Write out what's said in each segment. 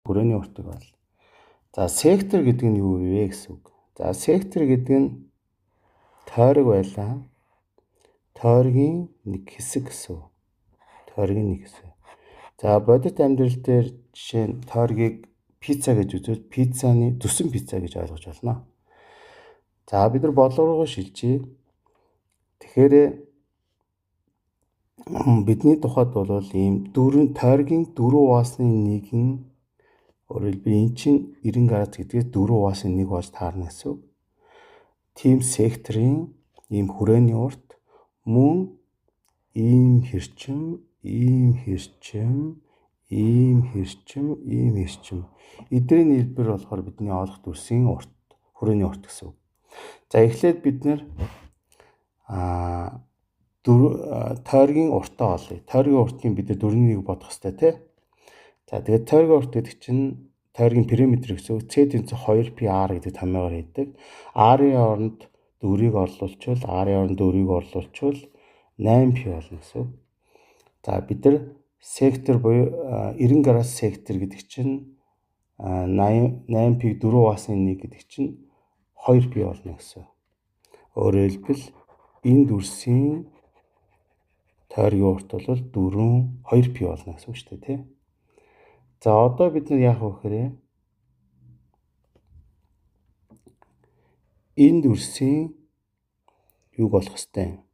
хүрээний уртыг бол. За сектор гэдэг нь юу вэ гэсэн үг. За сектор гэдэг нь тойрог байлаа. Тойргийн нэг хэсэг гэсэн үг. Тойргийн нэг хэсэг. За бодит амьдрал дээр жишээ нь тойргийг пицца гэж үзвэл пиццаны зүсэн пицца гэж ойлгож байна. За бид нар бодлого руугаа шилжиж. Тэгэхээр бидний тухайд бол ийм тойргийн 4 хуваасны 1 өөрөөр хэлбэл эн чинь 90 градус гэдгээс 4 хуваасны 1 болж таарна гэсэн үг. Тим секторын ийм хүрээний урт мөн ийм хэрчим, ийм хэрчим, ийм хэрчим, ийм хэрчим. Эдгээр нийлбэр болохоор бидний олох дүрсийн урт, хүрээний урт гэсэн үг. За эхлээд бид нэр тойргийн уртаа олъё. Тойргийн уртыг бид 4-1 бодох хэрэгтэй тий. За тэгээд тойргийн урт гэдэг чинь тойргийн периметр гэсэн үг. C тэнцээ 2πr гэдэг томьёогоор хийдэг. R-ийн оронд 4-ийг орлуулчвал R-ийн оронд 4-ийг орлуулчвал 8π болно гэсэн үг. За бид нар сектор буюу 90 градус сектор гэдэг чинь 8π 4 хуваасны 1 гэдэг чинь 2π болно гэсэн. Өөрөөр хэлбэл энэ дүрсийн тойргийн урт бол 2π болно гэсэн үг шүү дээ тий. За одоо бид нар яах вэ гэхээр энэ дүрсийн юуг олох хэвтэй.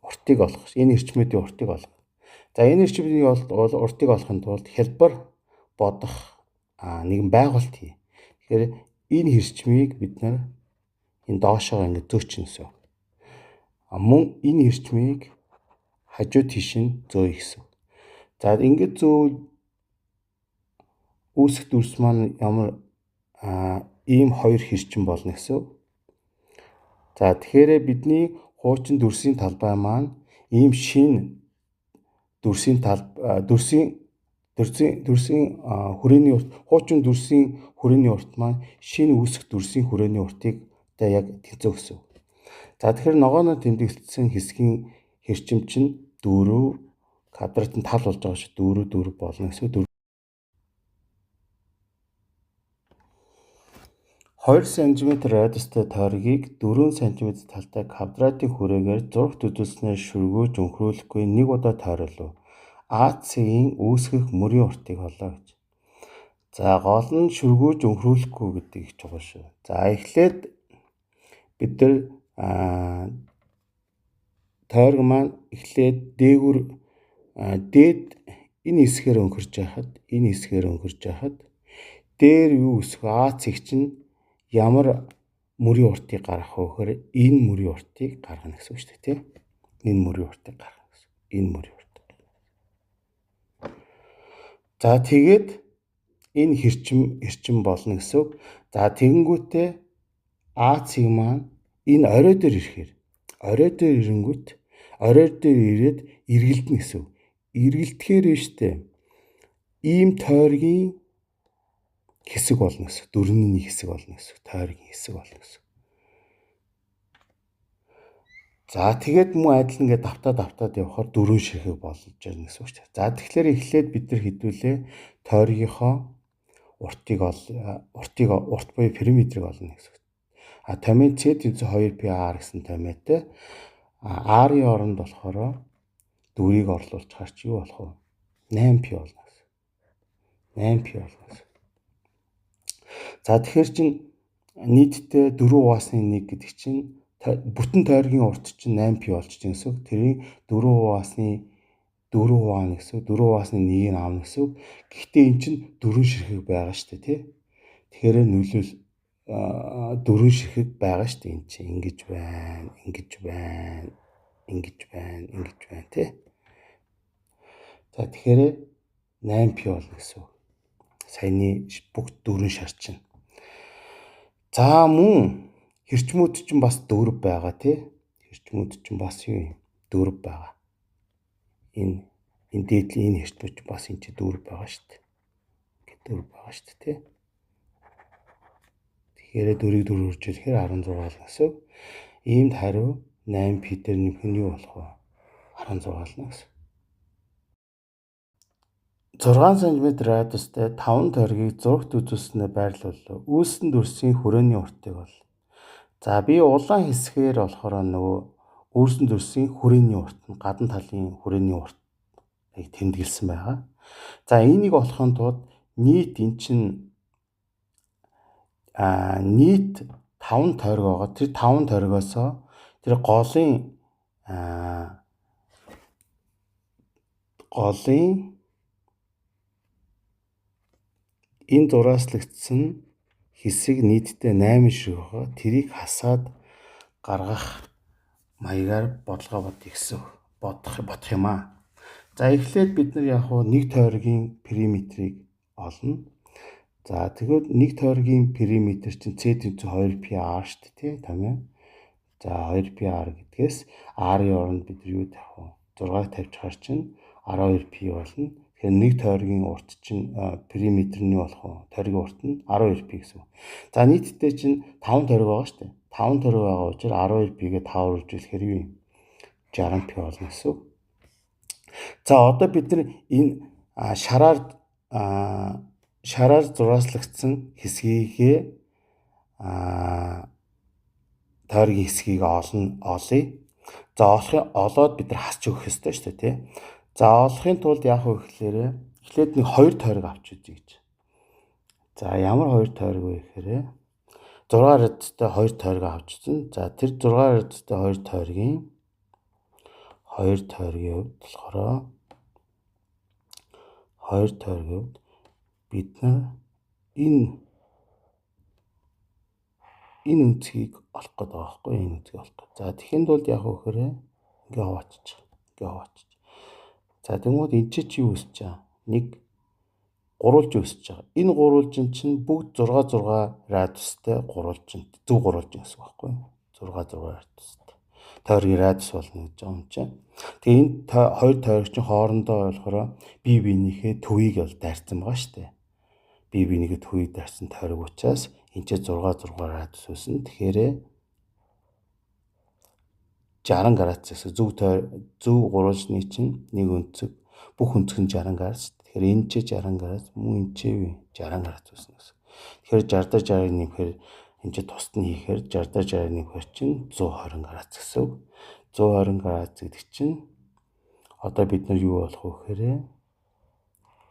Уртыг олох. Энэ эрчмүүдийн уртыг олох. За энэ эрчмүүдийн уртыг олохын тулд хялбар бодох нэгэн байгуулт хий. Тэгэхээр энэ хэрчмийг бид нар энэ доошоо ингэ зөөчнө гэсэн. Мөн энэ эрчмийг хажуу тийш нь зөөе гэсэн. За ингэж зөөвөл үүсэх дүрс маань ямар ийм хоёр хэрчим болно гэсэн. За тэгэхээр бидний хуучин дүрсийн талбай маань ийм шин дүрсийн хүрээний урт, хуучин дүрсийн хүрээний урт маань шин үүсэх дүрсийн хүрээний уртыг яг тэнцүү гэсэн. За тэгэхээр ногооно тэмдэглэсэн хэсгийн хэрчим чинь 4 квадрат нь тал болж байгаа шүү. 4 болно гэсэн. 2 см радиустай тойргийг 4 см талтай квадратын хүрээгээр зурагт үзүүлснээр шүргөөж өнхрүүлэхгүй нэг удаа тойруулав. AC-ийн үүсгэх мөрийн уртыг олоо гэж. За гол нь шүргөөж өнхрүүлэхгүй гэдэг их чухал шүү. За эхлээд бид нар тойрог маань эхлээд дээд энэ хэсгээр өнхөрж яхад дээр юу үүсэх AC чинь ямар мөрийн уртыг гаргах вэ гэхээр энэ мөрийн уртыг гаргана гэсэн үг шүү дээ тий. Энэ мөрийн уртыг гаргах гэсэн. Энэ мөрийн уртыг. За тэгээд энэ хэрчим болно гэсэн үг. За тэгэнгүүтээ AC маань энэ орой дээр ирэхээр орой дээр ирээд эргэлдэнэ гэсэн. Эргэлдэхээр нь штэ ийм тойргийн хэсэг болно гэсэн. 4-1 хэсэг болно гэсэн. Тойргийн хэсэг болно гэсэн. За тэгээд мөн адил ингээд давтаад явхаар 4 ширхэг болж ирнэ гэсэн үг шүү дээ. За тэгэхээр эхлээд бид нар хэдүүлээ тойргийнхоо урт буюу периметрийг олно гэсэн. Томьёо C тэнцээ 2πr гэсэн томьёотой R-ийн оронд болохоор 4-ийг орлуулж харч юу болох вэ? 8π болно гэсэн. 8π болно гэсэн. За тэгэхээр чинь нийтдээ 4 хуваасны 1 гэдэг чинь бүтэн тойргийн урт чинь 8π болж байгаа гэсэн. Тэрийн 4 хуваасны 1-ийг аавна гэсэн. Гэхдээ эн чинь 4 ширхэг байгаа шүү дээ тий. Тэгэхээр нөлөөл 4 ширхэг байгаа шүү дээ. Эн чинь ингэж байна тий. За тэгэхээр 8π болно гэсэн. Саяны бүгд 4 шар чинь. За мөн хэрчмүүд чинь бас 4 байгаа тий. Хэрчмүүд чинь бас юу юм? 4 байгаа. Энэ дээдлийн энэ хэрчмүүд чинь бас энэ 4 байгаа шүү дээ. Ингээд 4 байгаа шүү дээ тий. Тэгэхээр 4-ийг 4 үржүүлэхээр 16 болно гэсэн. Иймд хариу 8π дээр нэмэх нь юу болох вэ? 16 болно гэсэн. 6 см радиустай 5 тойргийг зурагт үзүүлснээр байрлуулав. Үүссэн дүрсийн хүрээний уртыг бол. За би улаан хэсгээр болохоор нөгөө үүссэн дүрсийн хүрээний урт нь гадна талын хүрээний уртыг тэмдэглэсэн байгаа. За энийг олохын тулд нийт эн чинь нийт 5 тойрог байгаа. Тэр 5 тойрогоос тэр голын энэ зурааслагдсан хэсэг нийтдээ 8 шиг байгаа. Тэрийг хасаад гаргах маягаар бодлого бодох юм аа. За эхлээд бид нар яг нэг тойргийн периметрийг олно. За тэгвэл нэг тойргийн периметр чинь c тэнцүү 2πr шүү дээ, тий томьёо. За 2πr гэдгээс r-ийн оронд бид нар юу тавих вэ? 6-ыг тавьж хаар чинь 12π болно. Тэгэхээр нэг тойргийн урт чинь периметр нь болох уу? Тойргийн урт нь 12π гэсэн. За нийтдээ чинь 5 тойрог байгаа шүү дээ. 5 тойрог байгаа учраас 12π-гээ 5-аар үржүүлэхээр юу юм? 60π болно гэсэн. За одоо бид нар энэ шараар зурааслагдсан хэсгийгээ тойргийн хэсгийг олъё. За олоод бид нар хасч өгөх ёстой шүү дээ, тий. За олохын тулд яах вэ гэхээр эхлээд нэг 2 тойрог авч үзье гэж. За ямар 2 тойрог вэ гэхээр 6 радиустай 2 тойрог авч үзэн. За тэр 6 радиустай 2 тойргийн хувьд болохоор 2 тойргийн хувьд бид нар энэ үнцгийг олох гэдэг байгаа байхгүй, энэ үнцгийг олох. За тэгэхээр тулд яах вэ гэхээр ингээ хаваачих. За тэгмүүд энэ чи юу өсөж байгаа? Нэг гурвалж өсөж байгаа. Энэ гурвалжин чинь бүгд 6 радиустай гурвалжин, зөв гурвалжин гэсэн үг байхгүй. 6 радиустай. Тойргийн радиус болно гэж байгаа юм чинь. Тэгээ энэ 2 тойрог чинь хоорондоо болохоор бие биенийхээ төвийг бол дайрсан байгаа шүү дээ. Бие биенийхээ төвийг дайрсан тойрог учраас энэ ч 6 радиус үүснэ. Тэгэхээр 60 градус гэсэн зөв гурвалжны чинь нэг өнцөг бүх өнцөг нь 60 градус. Тэгэхээр энэ ч 60 градус, мөн энэ ч 60 градус үүснэ гэсэн. Тэгэхээр 60-60-ыг нэмэхээр энэ ч тусад нь хийхээр 60-60-ыг нэмэхээр чинь 120 градус гэсэн. 120 градус гэдэг чинь одоо бид нар юу болох вэ гэхээр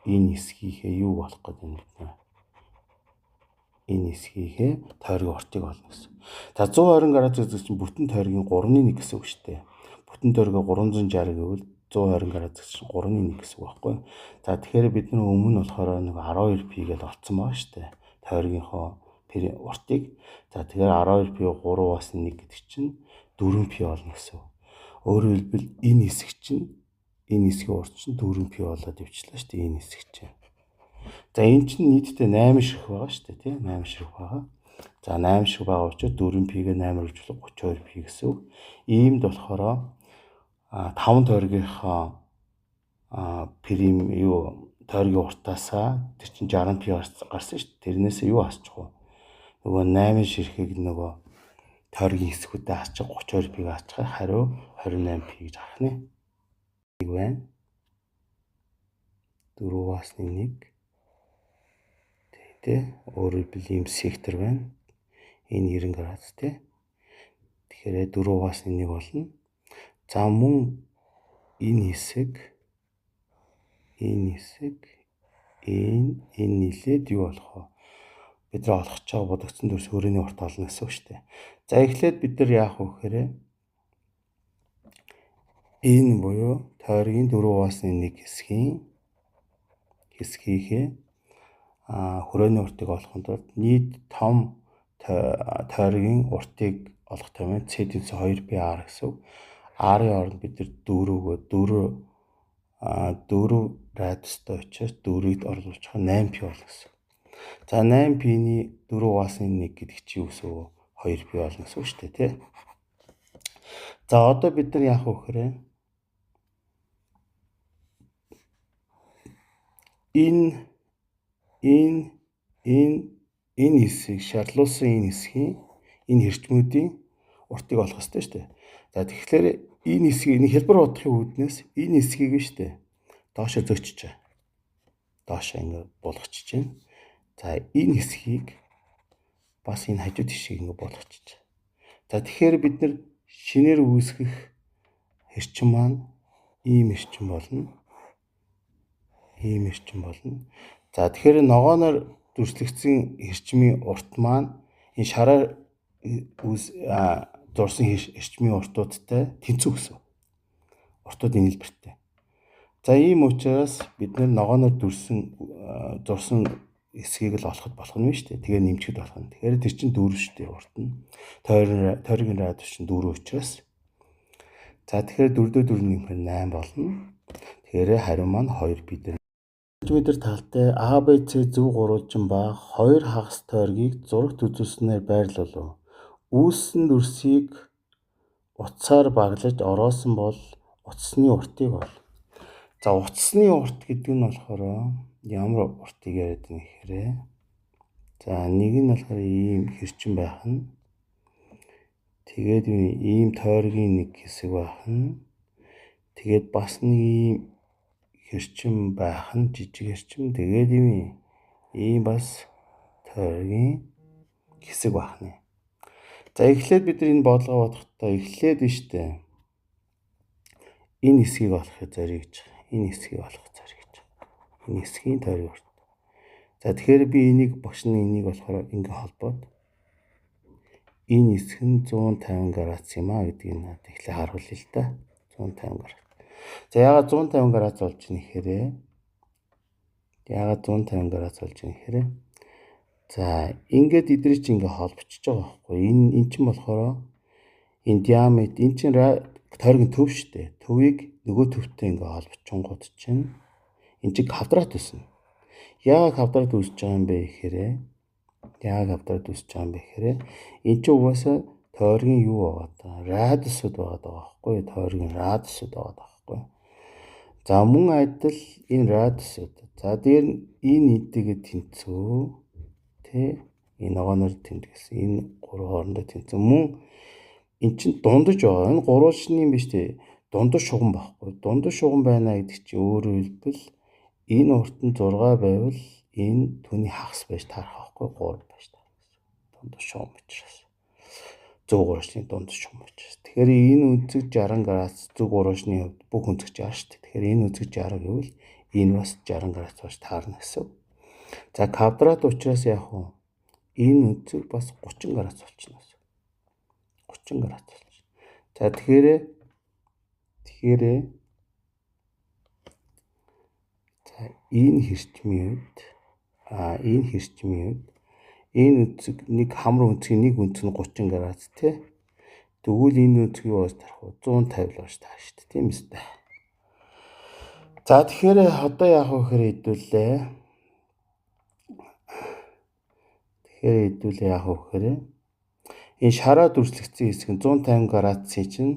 энэ хэсгийнхээ юу болох гэдэг юм бэ? Энэ хэсгийнхээ тойргийн уртыг олно гэсэн. За 120 градус гэдэг чинь бүтэн тойргийн 3/1 гэсэн үг шүү дээ. Бүтэн тойргоо 360 гэвэл 120 градус чинь 3/1 гэсэн үг байхгүй. За тэгэхээр бид нар өмнө болохоор нэг 12π гэж олцсон байгаа шүү дээ. Тойргийнхоо уртыг. За тэгэхээр 12π 3-аас 1 гэдэг чинь 4π болно гэсэн. Өөрөөр хэлбэл энэ хэсгийн урт чинь 4π болоод ивчлаа шүү дээ, энэ хэсэг чинь. За энэ чинь нийтдээ 8 ширхэг байгаа шүү дээ, тий? 8 ширхэг байгаа. За 8 ширхэг байгаа учраас 4π-гээ 8-аар үржүүлэх 32π гэсэн үг. Иймд болохоор 5 тойргийнхаа тойргийн уртаасаа тэр чинь 60π гарсан шүү дээ. Тэрнээсээ юу асчих вэ? Нөгөө 8 ширхгийг нөгөө тойргийн хэсгүүдэд асчих 32π-г асчих хариу 28π гэж гарах нэ. Нэг байна. 4-аас 1. Тэ өөрөөр хэлбэл ийм сектор байна. Энэ 90 градус тий. Тэгэхээр 4-аас 1 болно. За мөн энэ хэсэг энэ нийлээд юу болох вэ? Бид нар олох чаа бодогдсон дүрс хүрээний урт олно гэсэн үг шүү дээ. За эхлээд бид нар яах вэ гэхээр энэ буюу тойргийн 4-аас 1 хэсгийнхээ хүрээний уртыг олохын тулд нийт том тойргийн уртыг олох тэмээ c тэнцүү 2πr гэсэн. R-ийн оронд бид нар 4 радиустай учраас 4-ийг оруулж байгаа 8π болно гэсэн. За 8π-ний 4-аас 1 гэдэг чинь юу гэсэн үг? 2π болно гэсэн үг шүү дээ, тий. За одоо бид нар яах вэ гэхээр энэ хэсгийг шарлуулсан энэ хэсгийн энэ хэрчмүүдийн уртыг олох ёстой шүү дээ. За тэгэхээр энэ хэсгийг хялбар бодохын үүднээс энэ хэсгийг шүү дээ доошо зөөчж байгаа. доошоо ингээд булгачиж байна. За энэ хэсгийг бас энэ хажуу тишийг ингээд булгачиж. За тэгэхээр бид нар шинээр үүсгэх эрчим маань ийм эрчим болно. Ийм эрчим болно. За тэгэхээр ногооноор дүрслэгдсэн эрчмийн урт маань энэ шараар зурсан эрчмийн уртуудтай тэнцүү гэсэн. Уртуудын нийлбэртэй. За ийм учраас бид нар ногооноор зурсан эсхийг л олоход болох нь шүү дээ. Тэгээ нэмчихэд болох нь. Тэгэхээр тэр чинь 4 шүү дээ урт нь. Тойргийн радиус чинь 4 учраас. За тэгэхээр 4-4 нэмэхээр 8 болно. Тэгэхээр хариу маань 2 бид нар см талтай ABC зөв гурвалжин ба 2 хагас тойргийг зурагт үзүүлснээр байрлуулав. Үүссэн дүрсийг утсаар баглаж ороосон бол утасны уртыг ол. За утасны урт гэдэг нь болохоор ямар уртыг яриад байна гэхээр за нэг нь болохоор ийм хэрчим байх нь. Тэгээд ийм тойргийн нэг хэсэг байх нь. Тэгээд бас нэг ийм хэрчим байх нь, жижиг хэрчим. Тэгээд ийм бас тойргийн хэсэг байх нь. За эхлээд бид нар энэ бодлого бодохдоо эхлээд нь штэ. Энэ хэсгийг олохыг зориг гэж байгаа. Энэ хэсгийг олох зориг гэж байгаа. Энэ хэсгийн тойргийн урт. За тэгэхээр би энийг багш нь энийг болохоор ингээ холбоод энэ хэсэг нь 150 градус юм а гэдгийг надад эхлээ харуулъя л да. 150 градус. За яагаад 150 градус болж байна гэхээр за ингээд эдрий чи ингээ холбочиж байгаа байхгүй. Энэ чинь болохоор энэ диаметр энэ чинь тойргийн төв шүү дээ. Төвийг нөгөө төвтэй ингээ холбочингууд чинь энэ чинь квадрат үүснэ. Яагаад квадрат үүсэж байгаа юм бэ гэхээр энэ чинь угаасаа тойргийн юу байгаа даа? Радиусуд байгаа даа байхгүй. Тойргийн радиусуд байгаа даа байхгүй. За мөн адил энэ радиусуд. За дээр нь энэ эдгээд тэнцүү. Тэ энэ ногооноор тэмдгэсэн. Энэ гурван хоорондоо тэнцүү. Мөн эн чинь дундаж байгаа. Энэ гурвалжны юм биш үү? Дундаж шугам байхгүй. Дундаж шугам байна гэдэг чинь өөрөөр хэлбэл энэ урт нь 6 байвал энэ түүний хагас байж таарах байхгүй. 3 байж таарах гэсэн. Дундаж шугам учраас. Зөв гурвалжны дундаж шугам учраас. Тэгэхээр энэ үнцэг 60 градус зөв гурвалжны хувьд бүх үнцэг 60 шүү дээ. Тэгэхээр энэ үнцэг 60 гэвэл энэ бас 60 градус болж таарна гэсэн. За квадрат учраас яах вэ? Энэ үнцэг бас 30 градус болчихно гэсэн. 30 градус болчихно. За тэгэхээр за энэ хэрчмийн үед энэ үнцэг нэг хамар үнцгийн нэг үнц нь 30 градус тий. Тэгвэл энэ үнцгийг бас тарах 150 л болж таа шүү дээ. Тийм үстэй. За тэгэхээр одоо яах вэ гэхээр энэ шараа дүрслэгдсэн хэсэг нь 150 градусын чинь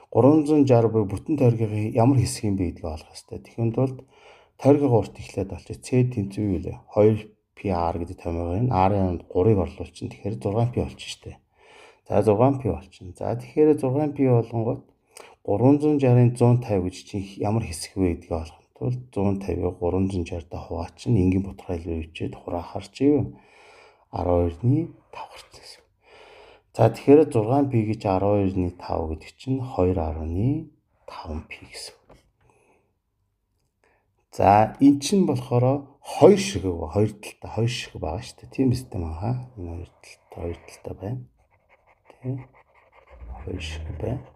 360 буюу бүтэн тойргийн ямар хэсэг юм бэ гэдгийг олох хэрэгтэй. Тэгэхэд бол тойргийн урт эхлээд болчих. C тэнцүү юу вэ? 2πr гэдэг томьёо байна. R-ын 3-ыг орлуулчихна. Тэгэхээр 6π болчих штэ. За 6π болчихно. За тэгэхээр 6π болонгод 360-ын 150 гэж чинь ямар хэсэг вэ гэдгийг олохын тулд 150-ыг 360-д хуваачин энгийн бутгай руу ивчээд хураахаар чи юу? 12-ны 5 гарсан гэсэн. За тэгэхээр 6π гэж 12-ны 5 гэдэг чинь 2.5π гэсэн. За эн чинь болохоор 2 ширхэг ба 2 ширхэг байгаа шүү дээ. Тийм биз дээ маа. Энэ 2 талтай байна. Тийм. 2 ширхэг байна.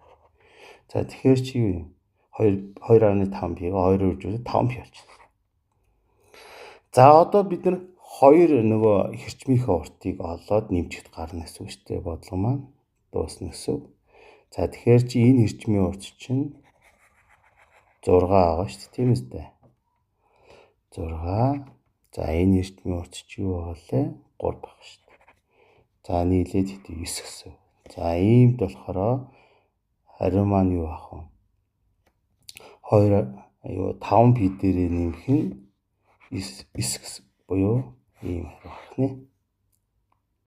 За тэгэхээр чи юу? 2.5π-г 2-оор үржүүлээд 5π болчихсон. За одоо бид нар 2 нөгөө хэрчмийнхээ уртыг олоод нэмчихэд гарна гэсэн үг шүү дээ. Бодлого маань дуусна гэсэн. За тэгэхээр чи энэ хэрчмийн урт чинь 6 байгаа шүү дээ. Тийм үстэй. 6. За энэ эртмийн урт чи юу байгаа лээ? 3 байх шүү дээ. За нийлээд 9 гэсэн. За иймд болохоор хариу маань юу ах вэ? 5π дээрээ нэмэх нь 9 гэсэн. Буюу ийм хариу гарах нэ.